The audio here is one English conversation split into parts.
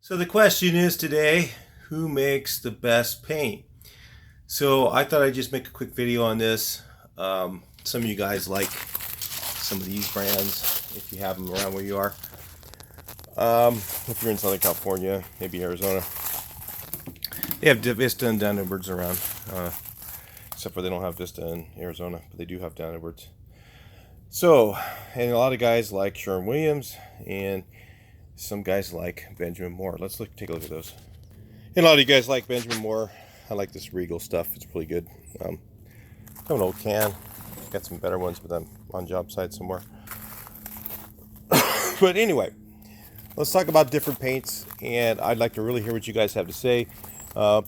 So the question is today, who makes the best paint? So I thought I'd just make a quick video on this. Some of you guys like some of these brands, if you have them around where you are. If you're in Southern California, maybe Arizona, they have Vista and Down Edwards around. Except for they don't have Vista in Arizona, but they do have Down Edwards. So, and a lot of guys like Sherwin-Williams, and some guys like Benjamin Moore. Take a look at those. And a lot of you guys like Benjamin Moore. I like this Regal stuff. It's really good. I have an old can. Got some better ones, but I'm on job site somewhere. But anyway, let's talk about different paints, and I'd like to really hear what you guys have to say.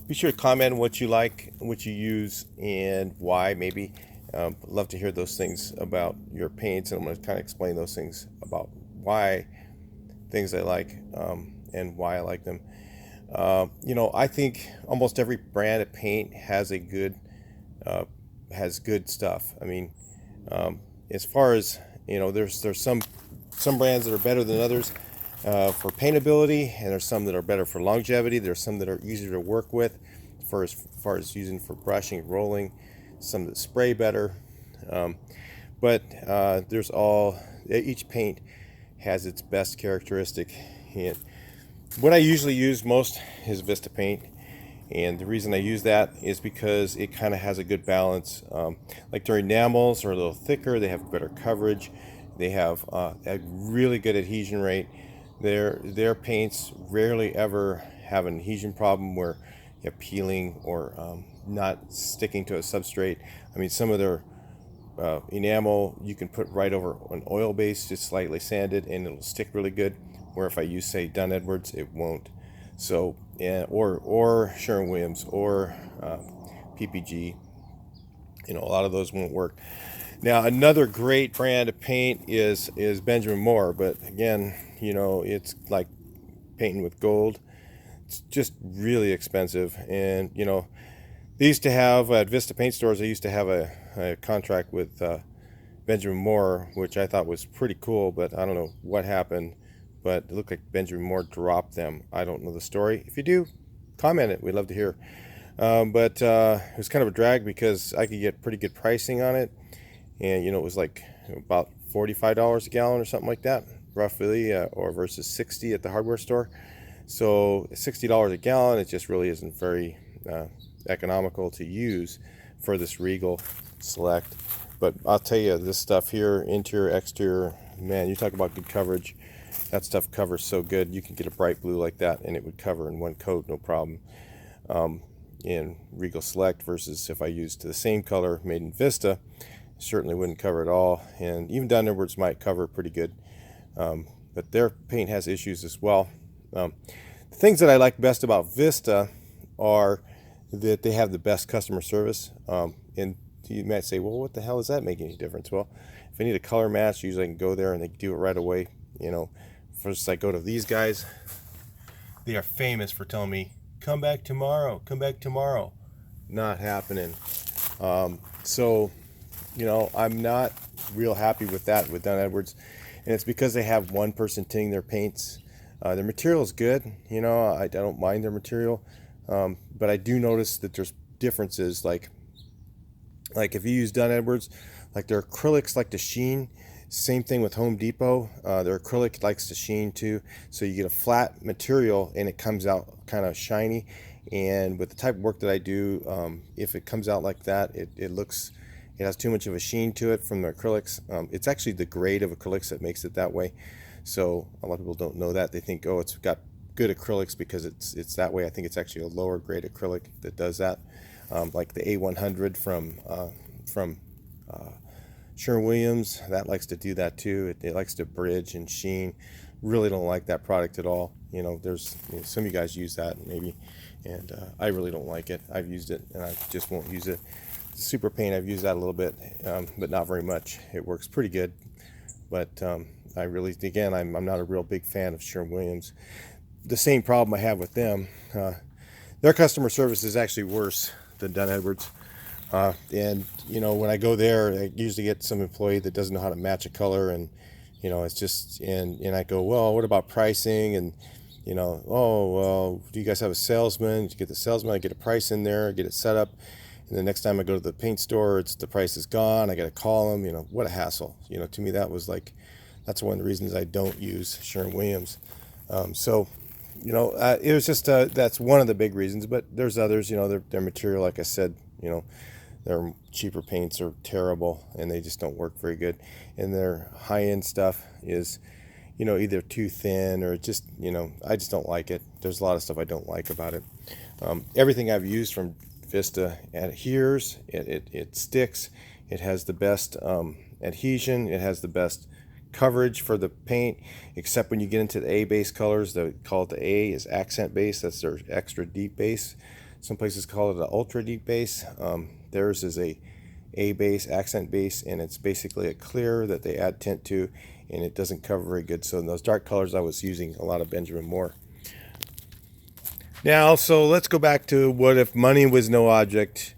Be sure to comment what you like, what you use, and why maybe. Love to hear those things about your paints, and I'm going to kind of explain those things about why things I like and why I like them. I think almost every brand of paint has good stuff. I mean, as far as there's some brands that are better than others for paintability, and there's some that are better for longevity. There's some that are easier to work with, as far as using for brushing, rolling. Some that spray better, but each paint has its best characteristic. And what I usually use most is Vista paint, and the reason I use that is because it kind of has a good balance. Like their enamels are a little thicker, they have better coverage, they have a really good adhesion rate. Their paints rarely ever have an adhesion problem where you have peeling or not sticking to a substrate. I mean, some of their enamel you can put right over an oil base, just slightly sanded, and it'll stick really good. Where if I use, say, Dunn Edwards, it won't. So, or Sherwin-Williams or PPG, a lot of those won't work. Now, another great brand of paint is Benjamin Moore, but again, it's like painting with gold. It's just really expensive, and they used to have at Vista Paint Stores. They used to have a contract with Benjamin Moore, which I thought was pretty cool, but I don't know what happened. But it looked like Benjamin Moore dropped them. I don't know the story. If you do, comment it. We'd love to hear. But it was kind of a drag because I could get pretty good pricing on it, and it was like about $45 a gallon or something like that, roughly, or versus $60 at the hardware store. So $60 a gallon, it just really isn't very economical to use for this Regal Select. But I'll tell you, this stuff here, interior, exterior, man, you talk about good coverage. That stuff covers so good. You can get a bright blue like that and it would cover in one coat, no problem. In Regal Select versus if I used the same color made in Vista, certainly wouldn't cover it all. And even Dunn Edwards might cover pretty good. But their paint has issues as well. The things that I like best about Vista are that they have the best customer service. And you might say, well, what the hell does that make any difference? Well, if I need a color match, usually I can go there and they do it right away. First I go to these guys. They are famous for telling me, come back tomorrow, come back tomorrow. Not happening. So, I'm not real happy with that with Dunn Edwards. And it's because they have one person tinting their paints. Their material is good. I don't mind their material. But I do notice that there's differences. Like if you use Dunn Edwards, like their acrylics like to sheen. Same thing with Home Depot. Their acrylic likes to sheen too. So you get a flat material and it comes out kind of shiny. And with the type of work that I do, if it comes out like that, it has too much of a sheen to it from the acrylics. It's actually the grade of acrylics that makes it that way. So a lot of people don't know that. They think, oh, it's got good acrylics because it's that way. I think it's actually a lower grade acrylic that does that. Like the A100 from Sherwin-Williams, that likes to do that too. It likes to bridge and sheen. Really don't like that product at all. There's some of you guys use that maybe, and I really don't like it. I've used it and I just won't use it. Super Paint, I've used that a little bit, but not very much. It works pretty good, but I really, again, I'm not a real big fan of Sherwin-Williams. The same problem I have with them, their customer service is actually worse than Dunn Edwards. And when I go there, I usually get some employee that doesn't know how to match a color, and it's just, and I go, well, what about pricing? And Oh, well, do you guys have a salesman? You get the salesman, I get a price in there, get it set up. And the next time I go to the paint store, the price is gone. I got to call them, what a hassle. To me, that's one of the reasons I don't use Sherwin-Williams. So, it was just, that's one of the big reasons, but there's others, their material, like I said, their cheaper paints are terrible and they just don't work very good. And their high-end stuff is, either too thin or just, I just don't like it. There's a lot of stuff I don't like about it. Everything I've used from Vista adheres, it sticks, it has the best adhesion, it has the best coverage for the paint, except when you get into the A base colors. They call it the A is accent base, that's their extra deep base. Some places call it an ultra deep base. Theirs is a base, accent base, and it's basically a clear that they add tint to, and it doesn't cover very good. So in those dark colors I was using a lot of Benjamin Moore. Now, so let's go back to what if money was no object,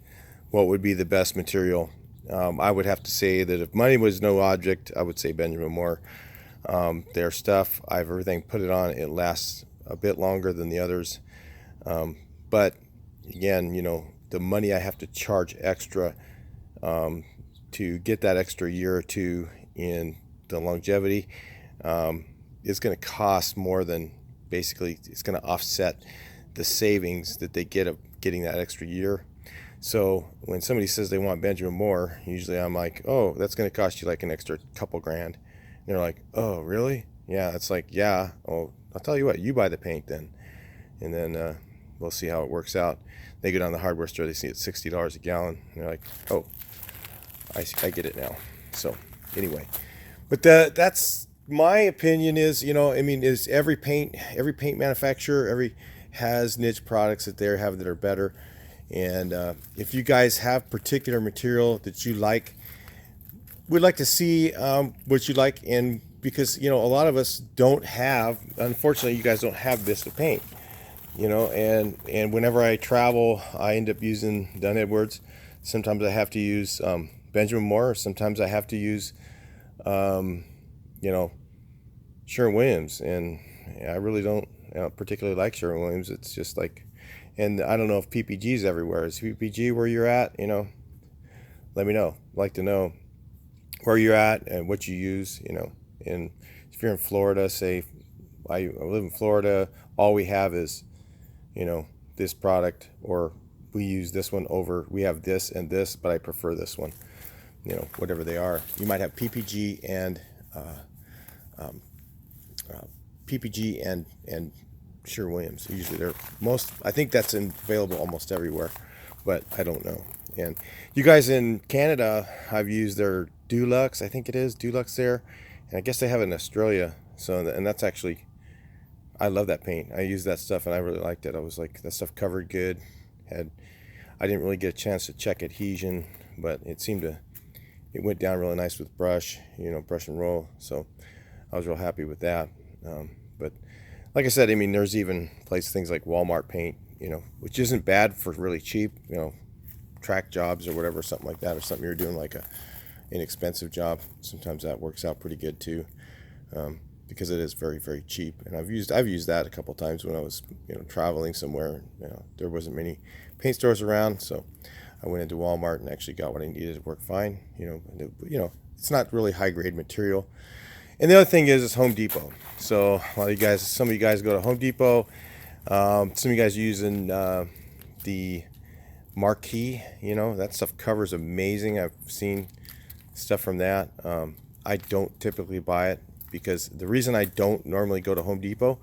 what would be the best material? I would have to say that if money was no object, I would say Benjamin Moore. Their stuff, I have everything put it on, it lasts a bit longer than the others. But again, the money I have to charge extra to get that extra year or two in the longevity is going to cost more than, basically it's going to offset the savings that they get of getting that extra year. So when somebody says they want Benjamin Moore, usually I'm like, oh, that's going to cost you like an extra couple grand. And they're like, oh, really? Yeah. It's like, yeah. Oh, I'll tell you what, you buy the paint then. And then we'll see how it works out. They go down to the hardware store, they see it's $60 a gallon. And they're like, oh, I get it now. So anyway, but that's my opinion is, is every paint manufacturer, has niche products that they have that are better. And if you guys have particular material that you like, we'd like to see what you like. And because, a lot of us don't have, unfortunately, you guys don't have Vista paint, and whenever I travel, I end up using Dunn Edwards. Sometimes I have to use Benjamin Moore. Sometimes I have to use, Sherwin-Williams. And I really don't particularly like Sherwin-Williams. It's just like, and I don't know if PPG is everywhere. Is PPG where you're at? Let me know. I'd like to know where you're at and what you use. And if you're in Florida, say I live in Florida, all we have is, this product, or we use this one over. We have this and this, but I prefer this one. Whatever they are. You might have PPG and Sherwin-Williams. Usually they're I think that's available almost everywhere, but I don't know. And you guys in Canada, I've used their Dulux, I think it is Dulux there, and I guess they have it in Australia. So, and that's actually, I love that paint. I used that stuff and I really liked it. I was like, that stuff covered good. I didn't really get a chance to check adhesion, but it went down really nice with brush, brush and roll. So I was real happy with that. But like I said, there's even things like Walmart paint, which isn't bad for really cheap, track jobs or whatever, something like that, or something you're doing like a inexpensive job. Sometimes that works out pretty good too, because it is very, very cheap. And I've used that a couple times when I was, traveling somewhere. There wasn't many paint stores around, so I went into Walmart and actually got what I needed. It worked fine. It's not really high grade material. And the other thing is Home Depot. So some of you guys go to Home Depot. Some of you guys are using the Marquee. That stuff covers amazing. I've seen stuff from that. I don't typically buy it because the reason I don't normally go to Home Depot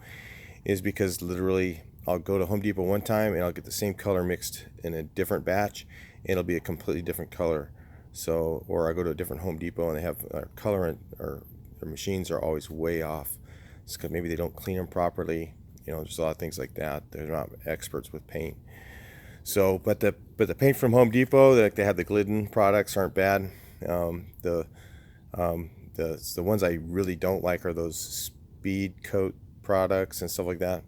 is because literally I'll go to Home Depot one time and I'll get the same color mixed in a different batch, and it'll be a completely different color. So, or I go to a different Home Depot and they have colorant, or their machines are always way off. It's because maybe they don't clean them properly. There's a lot of things like that. They're not experts with paint. So, but the paint from Home Depot, they have the Glidden products, aren't bad. The ones I really don't like are those Speed Coat products and stuff like that.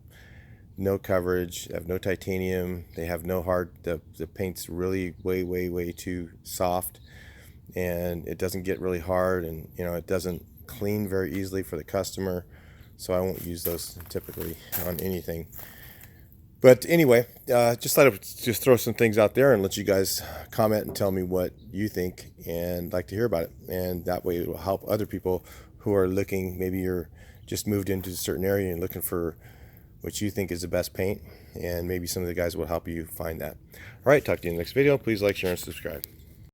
No coverage, have no titanium, they have no hard, the paint's really way too soft, and it doesn't get really hard, and it doesn't clean very easily for the customer. so I won't use those typically on anything. But anyway, just thought I would just throw some things out there and let you guys comment and tell me what you think and like to hear about it. And that way it will help other people who are looking, maybe you're just moved into a certain area and looking for what you think is the best paint, and maybe some of the guys will help you find that. All right, talk to you in the next video. Please like, share, and subscribe.